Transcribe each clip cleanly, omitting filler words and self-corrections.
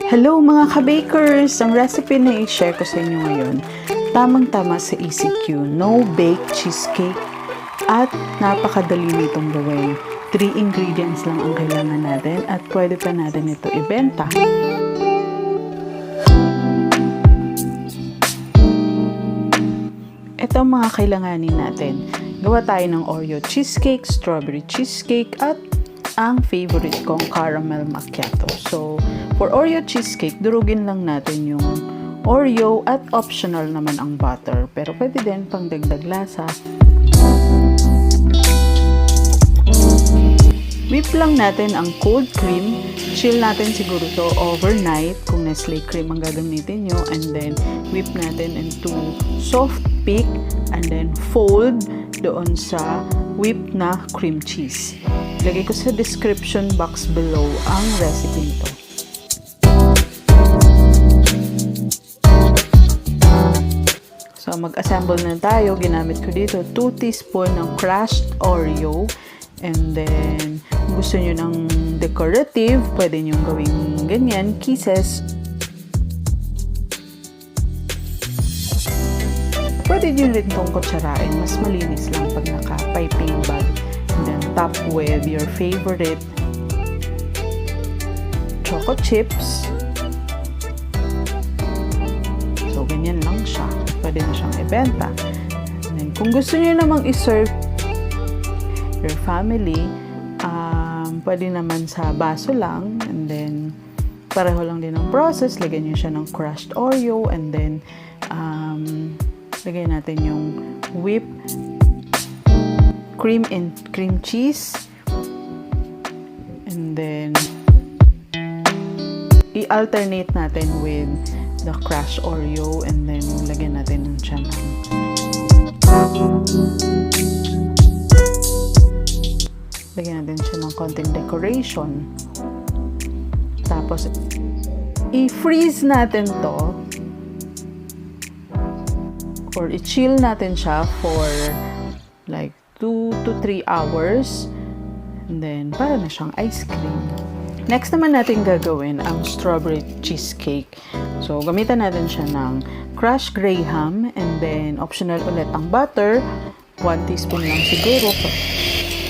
Hello mga ka-bakers! Ang recipe na i-share ko sa inyo ngayon, tamang-tama sa ECQ, no-bake cheesecake at napakadali nitong gawin. 3 ingredients lang ang kailangan natin at pwede pa natin ito ibenta. Ito ang mga kailanganin natin. Gawa tayo ng Oreo cheesecake, strawberry cheesecake at ang favorite kong caramel macchiato. So, for Oreo cheesecake, durugin lang natin yung Oreo at optional naman ang butter. Pero pwede din pang dagdag lasa. Whip lang natin ang cold cream. Chill natin siguro to overnight kung Nestle cream ang gagamitin nyo. And then, whip natin into soft peak and then fold doon sa whipped na cream cheese. Lagay ko sa description box below ang recipe nito. So, mag-assemble na tayo. Ginamit ko dito 2 teaspoon ng crushed Oreo. And then, kung gusto nyo ng decorative, pwede nyo gawing ganyan, kisses. Pwede nyo rin itong kutsarain. Mas malinis lang pag naka-piping bag. And then, top with your favorite choco chips. So, ganyan lang siya. Pwede na siyang ibenta. And then, kung gusto nyo namang iserve your family, pwede naman sa baso lang. And then, pareho lang din ang process. Lagyan nyo siya ng crushed Oreo. And then, lagyan natin yung whipped cream and cream cheese. And then, i-alternate natin with the crushed Oreo. And then, lagyan natin ng siya ng lagyan natin siya ng konting decoration. Tapos, i-freeze natin to or i-chill natin siya for like 2 to 3 hours. And then, para na siyang ice cream. Next naman natin gagawin ang strawberry cheesecake. So, gamitan natin siya ng crushed graham and then optional ulit ang butter. 1 teaspoon lang siguro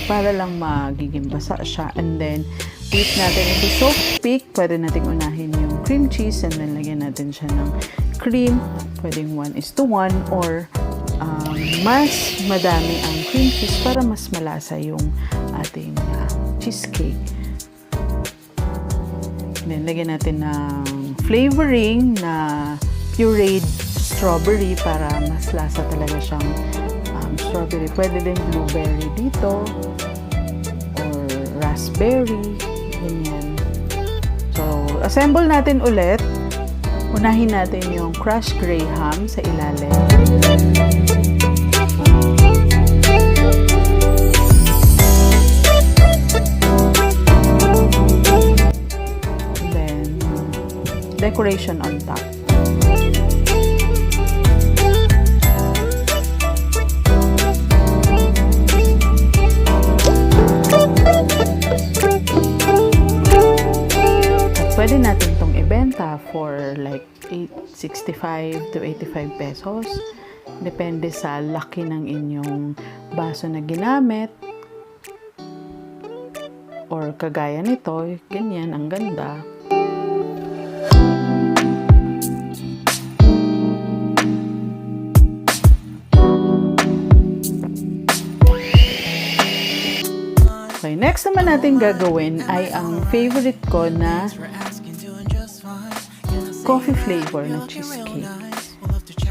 para lang magiging basa siya. And then, whip natin ito soft peak. Pwede natin unahin yung cream cheese and then lagyan natin siya ng cream. Pwedeng 1:1 or mas madami ang cream cheese para mas malasa yung ating cheesecake. Then, lagyan natin ng flavoring na pureed strawberry para mas lasa talaga siyang strawberry. Pwede din blueberry dito or raspberry. Ganyan. So, assemble natin ulit. Unahin natin yung crushed graham sa ilalim. Then, decoration on top. Pwede natin itong ibenta for like 65 to 85 pesos. Depende sa laki ng inyong baso na ginamit. Or kagaya nito, ganyan, ang ganda. Okay, next naman natin gagawin ay ang favorite ko na coffee flavor na cheesecake,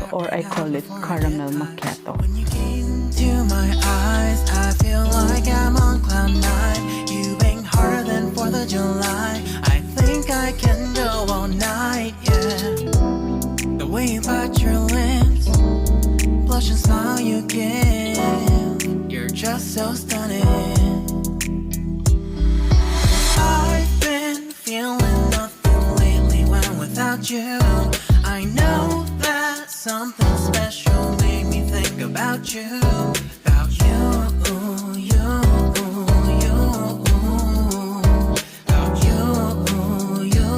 or I call it caramel macchiato. When you came to my eyes, I feel like I'm on cloud 9. You bang harder than 4th of July. I think I can go all night, yeah. The way you bite your lips, blush and smile you give, you're just so stunning. I've been feeling nothing lately when without you. I know that something special made me think about you. About you, you, you. About you, you,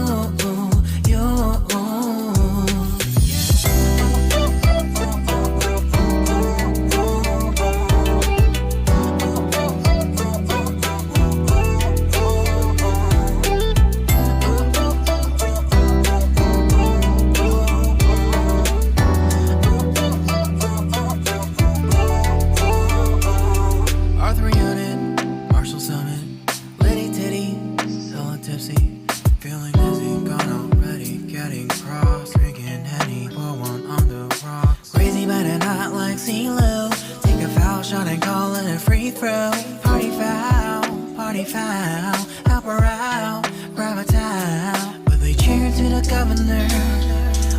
sexy Lou. Take a foul shot and call it a free throw. Party foul, help her out, grab a towel. But they cheer to the governor.